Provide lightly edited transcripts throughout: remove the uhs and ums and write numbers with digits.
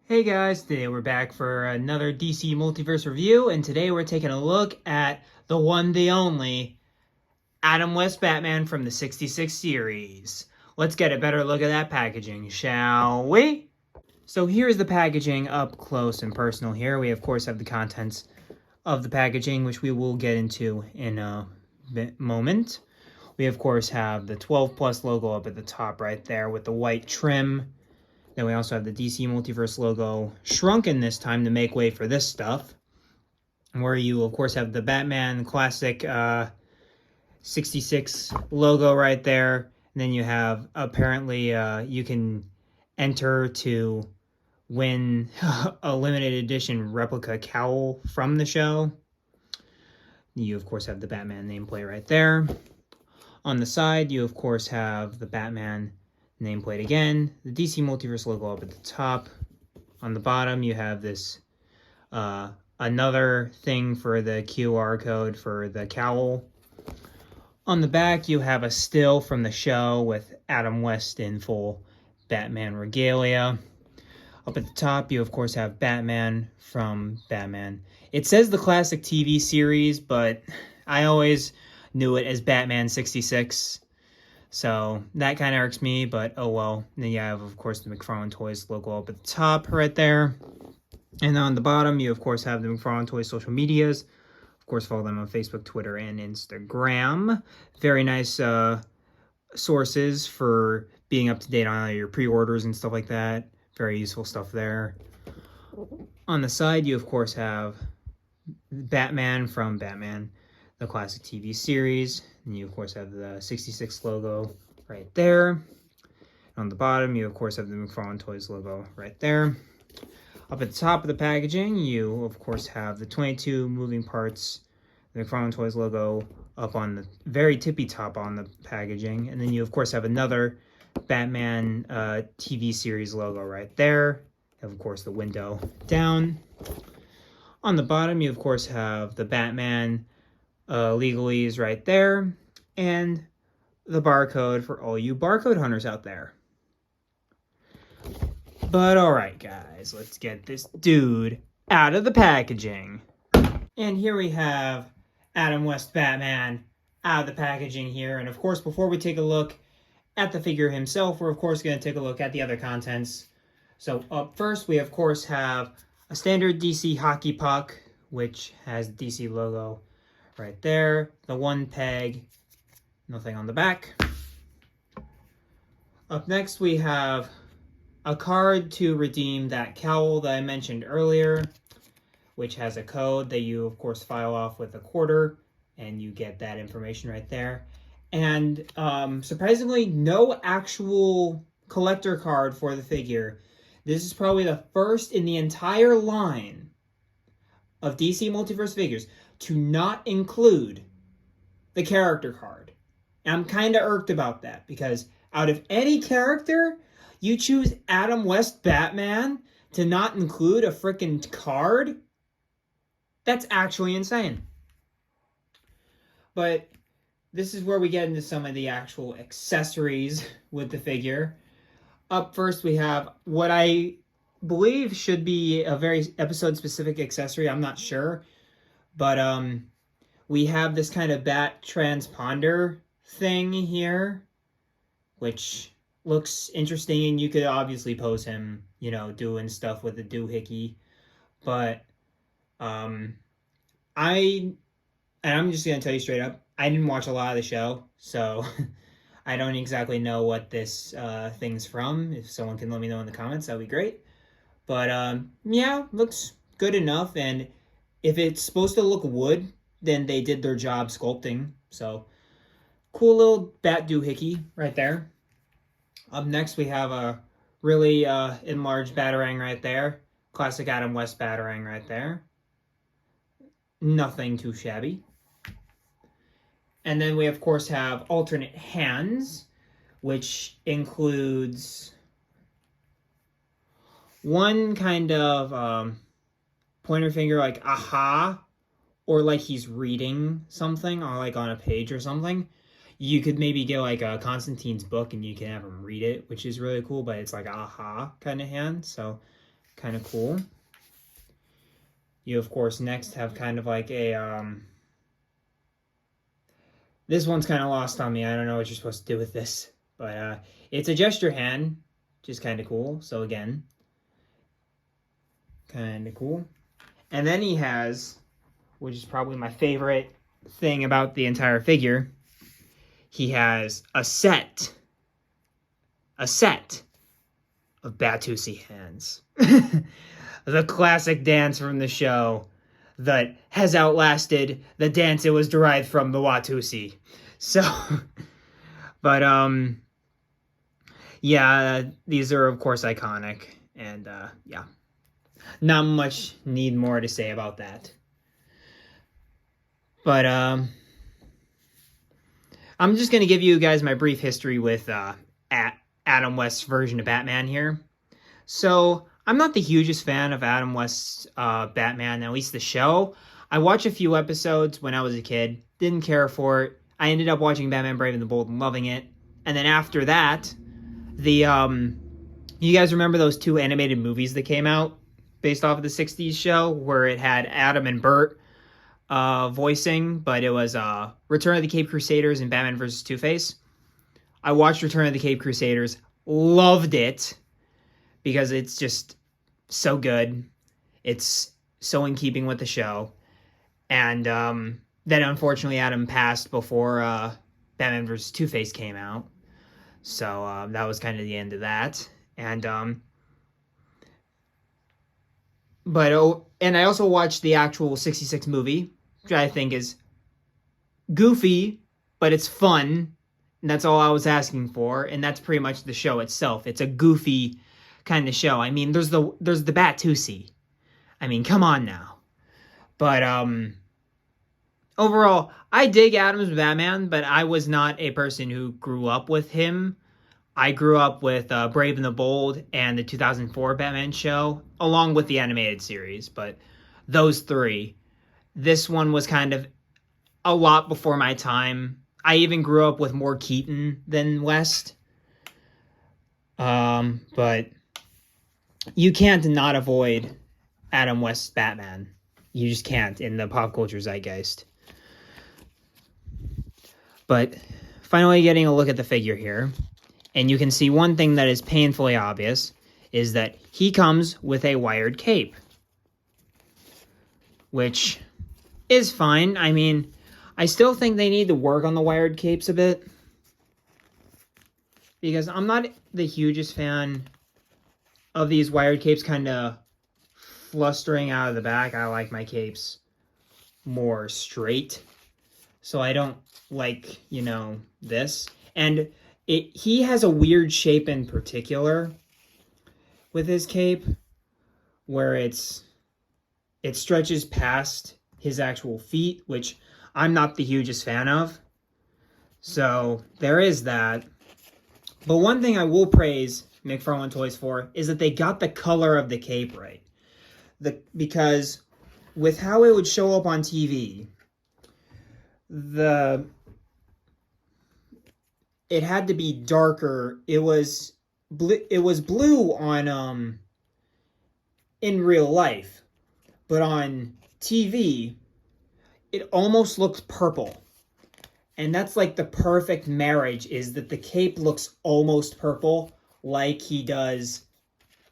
Hey guys, today we're back for another DC Multiverse review, and today we're taking a look at the one, the only, Adam West Batman from the 66 series. Let's get a better look at that packaging, shall we? So here's the packaging up close and personal here. We of course have the contents of the packaging, which we will get into in a moment. We of course have the 12 plus logo up at the top right there with the white trim. Then we also have the DC Multiverse logo shrunken this time to make way for this stuff. Where you, of course, have the Batman classic 66 logo right there. And then you have, apparently, you can enter to win a limited edition replica cowl from the show. You, of course, have the Batman nameplate right there. On the side, you, of course, have the Batman nameplate again, the DC Multiverse logo up at the top. On the bottom, you have this another thing for the QR code for the cowl. On the back, you have a still from the show with Adam West in full Batman regalia. Up at the top, you of course have Batman from Batman. It says the classic TV series, but I always knew it as Batman 66. So that kind of irks me, but oh well. And then you have, of course, the McFarlane Toys logo up at the top right there. And on the bottom, you, of course, have the McFarlane Toys social medias. Of course, follow them on Facebook, Twitter, and Instagram. Very nice sources for being up to date on your pre-orders and stuff like that. Very useful stuff there. On the side, you, of course, have Batman from Batman, the classic TV series. And you, of course, have the 66 logo right there. On the bottom, you, of course, have the McFarlane Toys logo right there. Up at the top of the packaging, you, of course, have the 22 moving parts, the McFarlane Toys logo up on the very tippy top on the packaging. And then you, of course, have another Batman TV series logo right there. And, of course, the window down. On the bottom, you, of course, have the Batman legalese right there, and the barcode for all you barcode hunters out there. But alright guys, let's get this dude out of the packaging. And here we have Adam West Batman out of the packaging here. And of course, before we take a look at the figure himself, we're of course going to take a look at the other contents. So up first, we of course have a standard DC hockey puck, which has the DC logo right there, the one peg, nothing on the back. Up next, we have a card to redeem that cowl that I mentioned earlier, which has a code that you, of course, file off with a quarter, and you get that information right there. And surprisingly, no actual collector card for the figure. This is probably the first in the entire line of DC Multiverse figures to not include the character card. And I'm kind of irked about that, because out of any character, you choose Adam West Batman to not include a freaking card? That's actually insane. But this is where we get into some of the actual accessories with the figure. Up first, we have what I believe should be a very episode-specific accessory. I'm not sure. But we have this kind of bat transponder thing here, which looks interesting, and you could obviously pose him, you know, doing stuff with the doohickey. But I'm just gonna tell you straight up, I didn't watch a lot of the show, so I don't exactly know what this thing's from. If someone can let me know in the comments, that'd be great. But yeah, looks good enough, and if it's supposed to look wood, then they did their job sculpting. So, cool little bat doohickey right there. Up next, we have a really enlarged Batarang right there. Classic Adam West Batarang right there. Nothing too shabby. And then we, of course, have alternate hands, which includes one kind of pointer finger, like aha, or like he's reading something, or like on a page or something. You could maybe get like a Constantine's book and you can have him read it, which is really cool, but it's like aha kind of hand. So Kind of cool. You, of course, next have kind of like a... This one's kind of lost on me. I don't know what you're supposed to do with this. But it's a gesture hand, which is kind of cool. So again, kind of cool. And then he has, which is probably my favorite thing about the entire figure, he has a set of Batusi hands. The classic dance from the show that has outlasted the dance it was derived from, the Watusi. So, but, yeah, these are, of course, iconic. And, yeah, not much need more to say about that. But, I'm just going to give you guys my brief history with, Adam West's version of Batman here. So, I'm not the hugest fan of Adam West's Batman, at least the show. I watched a few episodes when I was a kid. Didn't care for it. I ended up watching Batman Brave and the Bold and loving it. And then after that, you guys remember those 2 animated movies that came out based off of the 60s show where it had Adam and Burt voicing, but it was Return of the Caped Crusaders and Batman vs. Two-Face. I watched Return of the Caped Crusaders. Loved it. Because it's just so good. It's so in keeping with the show. And then unfortunately Adam passed before Batman vs. Two-Face came out. So that was kind of the end of that. And and I also watched the actual 66 movie, which I think is goofy, but it's fun. And that's all I was asking for. And that's pretty much the show itself. It's a goofy kind of show. I mean, there's the Batusi. I mean, come on now. But overall, I dig Adam's Batman, but I was not a person who grew up with him. I grew up with Brave and the Bold and the 2004 Batman show, along with the animated series. But those 3, this one was kind of a lot before my time. I even grew up with more Keaton than West. But you can't not avoid Adam West's Batman. You just can't in the pop culture zeitgeist. But finally getting a look at the figure here. And you can see one thing that is painfully obvious is that he comes with a wired cape. Which is fine. I mean, I still think they need to work on the wired capes a bit. Because I'm not the hugest fan of these wired capes kind of flustering out of the back. I like my capes more straight. So I don't like, this. And he has a weird shape in particular with his cape where it stretches past his actual feet, which I'm not the hugest fan of. So there is that. But one thing I will praise McFarlane Toys for is that they got the color of the cape right. Because with how it would show up on TV, it had to be darker. It was blue on in real life, but on TV it almost looks purple. And that's like the perfect marriage, is that the cape looks almost purple like he does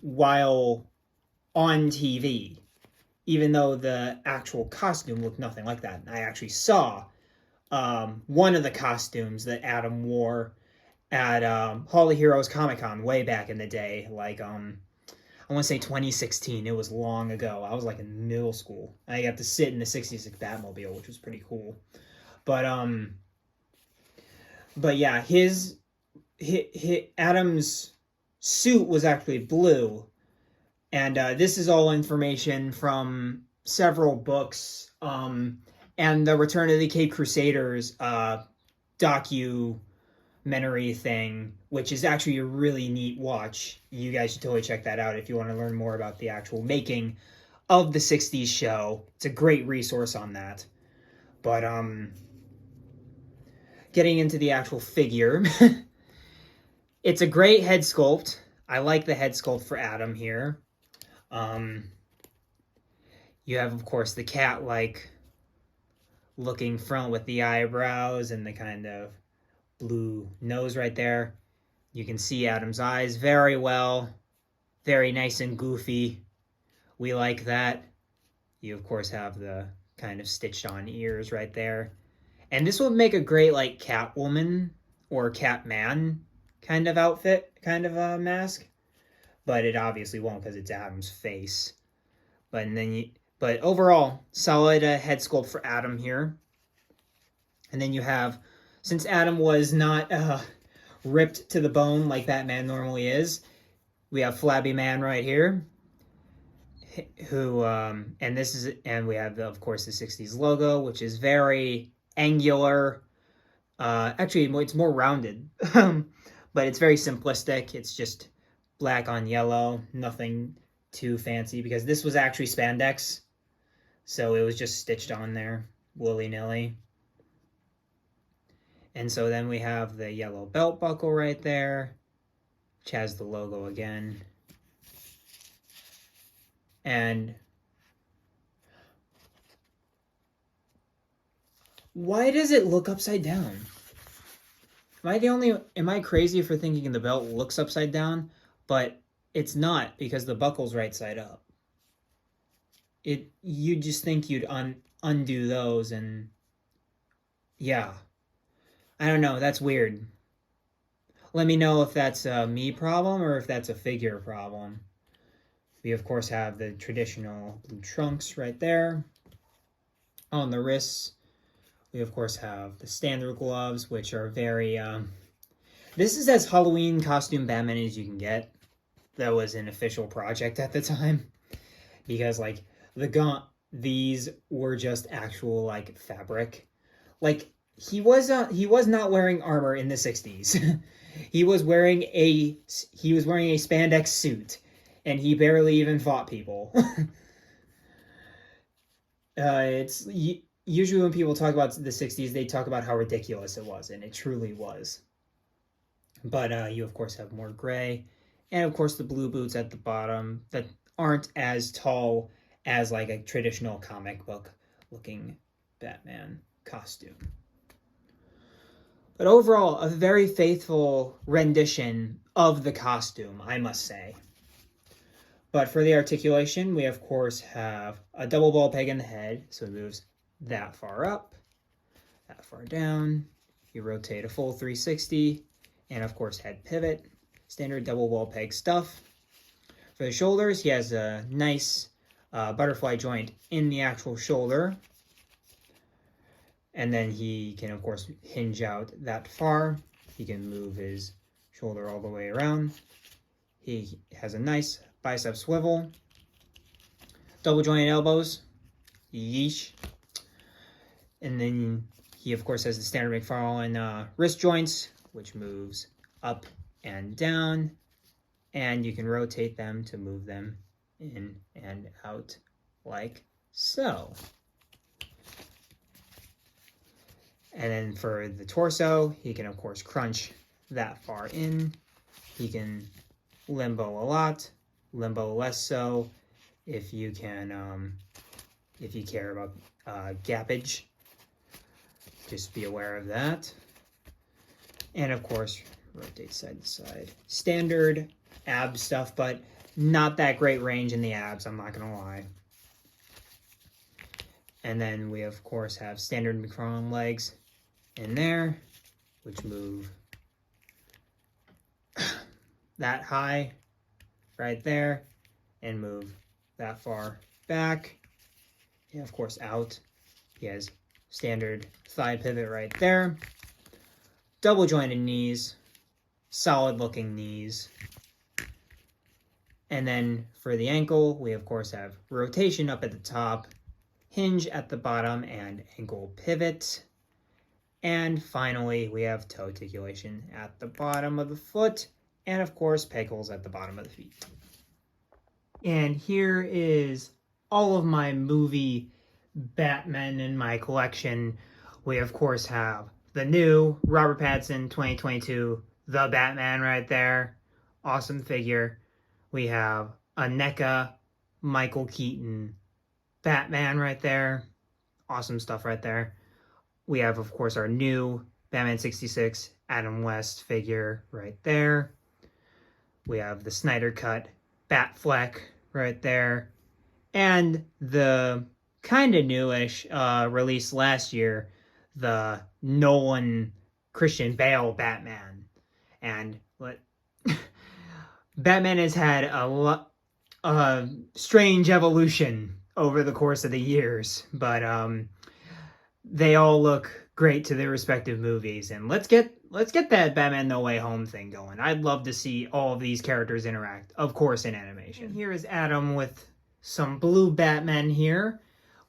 while on TV, even though the actual costume looked nothing like that. I actually saw one of the costumes that Adam wore at Hall of Heroes Comic-Con way back in the day, like I want to say 2016. It was long ago. I was like in middle school. I got to sit in the 66 Batmobile, which was pretty cool. But yeah, his Adam's suit was actually blue, and this is all information from several books, and the Return of the Caped Crusaders documentary thing, which is actually a really neat watch. You guys should totally check that out if you want to learn more about the actual making of the 60s show. It's a great resource on that. But getting into the actual figure, it's a great head sculpt. I like the head sculpt for Adam here. You have, of course, the cat-like looking front with the eyebrows and the kind of blue nose right there. You can see Adam's eyes very well. Very nice and goofy. We like that. You, of course, have the kind of stitched on ears right there. And this would make a great, like, Catwoman or Catman kind of outfit, kind of a mask. But it obviously won't because it's Adam's face. But overall, solid head sculpt for Adam here. And then you have, since Adam was not ripped to the bone like Batman normally is, we have Flabby Man right here. Who and we have of course the 60s logo, which is very angular. Actually, it's more rounded, but it's very simplistic. It's just black on yellow, nothing too fancy because this was actually spandex, so it was just stitched on there willy-nilly. And so then we have the yellow belt buckle right there, which has the logo again. And why does it look upside down? Am I crazy for thinking the belt looks upside down? But it's not, because the buckle's right side up. You just think you'd undo those, and yeah. I don't know, that's weird. Let me know if that's a me problem or if that's a figure problem. We, of course, have the traditional blue trunks right there. On the wrists, we, of course, have the standard gloves, which are very... This is as Halloween costume Batman as you can get. That was an official project at the time. Because, like, these were just actual, like, fabric. Like, he was not wearing armor in the 60s. He was wearing a spandex suit. And he barely even fought people. It's usually when people talk about the 60s, they talk about how ridiculous it was, and it truly was. But you, of course, have more gray, and, of course, the blue boots at the bottom that aren't as tall as, like, a traditional comic book-looking Batman costume. But overall, a very faithful rendition of the costume, I must say. But for the articulation, we, of course, have a double ball peg in the head, so it moves that far up, that far down. You rotate a full 360, and, of course, head pivot. Standard double ball peg stuff. For the shoulders, he has a nice butterfly joint in the actual shoulder. And then he can, of course, hinge out that far. He can move his shoulder all the way around. He has a nice bicep swivel, double jointed elbows, yeesh. And then he, of course, has the standard McFarlane wrist joints, which moves up and down, and you can rotate them to move them in and out like so. And then for the torso, he can, of course, crunch that far in. He can limbo a lot. Limbo less so if you can, if you care about gappage. Just be aware of that. And of course, rotate side to side. Standard ab stuff, but not that great range in the abs, I'm not gonna lie. And then we, of course, have standard McFarlane legs in there, which move that high right there and move that far back. And of course, out. He has standard thigh pivot right there. Double jointed knees, solid looking knees. And then for the ankle, we of course have rotation up at the top, hinge at the bottom, and ankle pivot. And finally, we have toe articulation at the bottom of the foot, and of course, peg holes at the bottom of the feet. And here is all of my movie Batman in my collection. We of course have the new Robert Pattinson 2022, the Batman right there. Awesome figure. We have a NECA Michael Keaton Batman right there. Awesome stuff right there. We have, of course, our new Batman 66 Adam West figure right there. We have the Snyder Cut Batfleck right there. And the kind of newish release last year, the Nolan Christian Bale Batman. And what Batman has had a strange evolution over the course of the years, but they all look great to their respective movies. And let's get that Batman No Way Home thing going. I'd love to see all of these characters interact, of course, in animation. And here is Adam with some blue Batman here.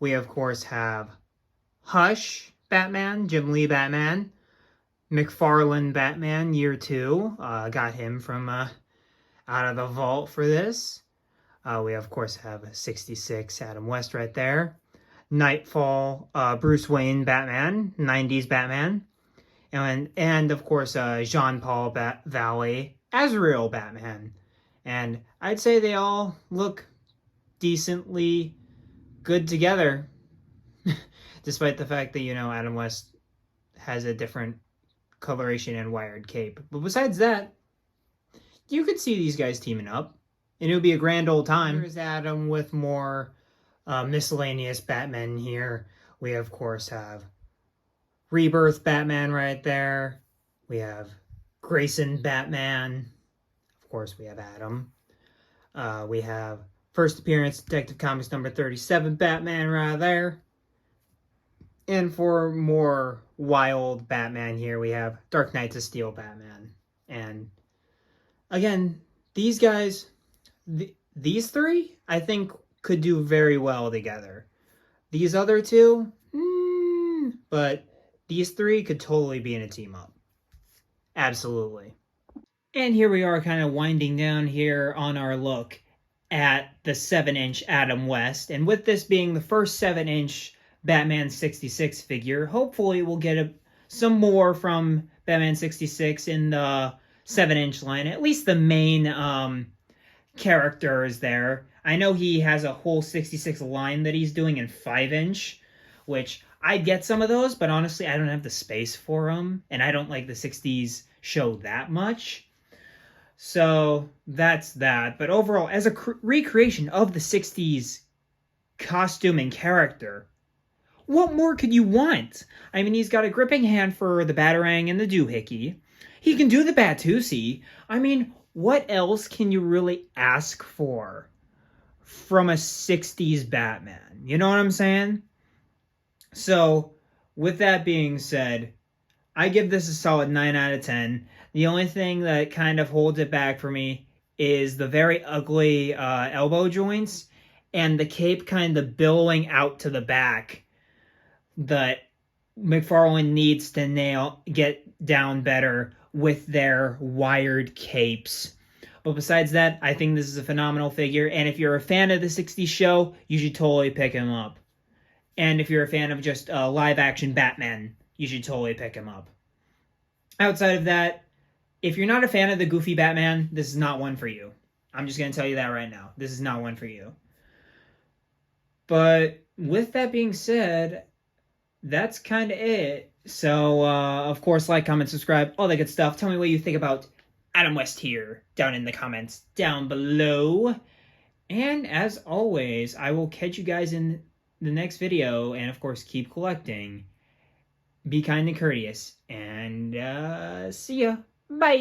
We, of course, have Hush Batman, Jim Lee Batman, McFarlane Batman, year 2. Got him from out of the vault for this. We, of course, have 66 Adam West right there. Nightfall, Bruce Wayne Batman, 90s Batman. And of course, Jean-Paul Valley, Azrael Batman. And I'd say they all look decently good together, despite the fact that, you know, Adam West has a different coloration and wired cape. But besides that, you could see these guys teaming up, and it would be a grand old time. Here's Adam with more miscellaneous Batman here. We, of course, have Rebirth Batman right there. We have Grayson Batman. Of course, we have Adam. We have First Appearance Detective Comics number 37 Batman right there. And for more wild Batman here, we have Dark Knights of Steel Batman. And again, these guys, these three, I think could do very well together. These other two, but these three could totally be in a team up. Absolutely. And here we are kind of winding down here on our look at the 7-inch Adam West. And with this being the first 7-inch Batman 66 figure, hopefully we'll get some more from Batman 66 in the 7-inch line. At least the main characters there. I know he has a whole 66 line that he's doing in 5-inch, which I'd get some of those, but honestly, I don't have the space for them, and I don't like the 60s show that much. So that's that. But overall, as a recreation of the 60s costume and character, what more could you want? I mean, he's got a gripping hand for the Batarang and the doohickey. He can do the Batusi. I mean, what else can you really ask for from a 60s Batman? You know what I'm saying? So, with that being said, I give this a solid 9 out of 10. The only thing that kind of holds it back for me is the very ugly elbow joints and the cape kind of billowing out to the back that McFarlane needs to get down better with their wired capes. But besides that, I think this is a phenomenal figure, and if you're a fan of the 60s show, you should totally pick him up. And if you're a fan of just live-action Batman, you should totally pick him up. Outside of that, if you're not a fan of the goofy Batman, this is not one for you. I'm just going to tell you that right now. This is not one for you. But with that being said, that's kind of it. So, of course, like, comment, subscribe, all that good stuff. Tell me what you think about Adam West here down in the comments down below. And as always, I will catch you guys in the next video. And, of course, keep collecting. Be kind and courteous. And, see ya. Bye!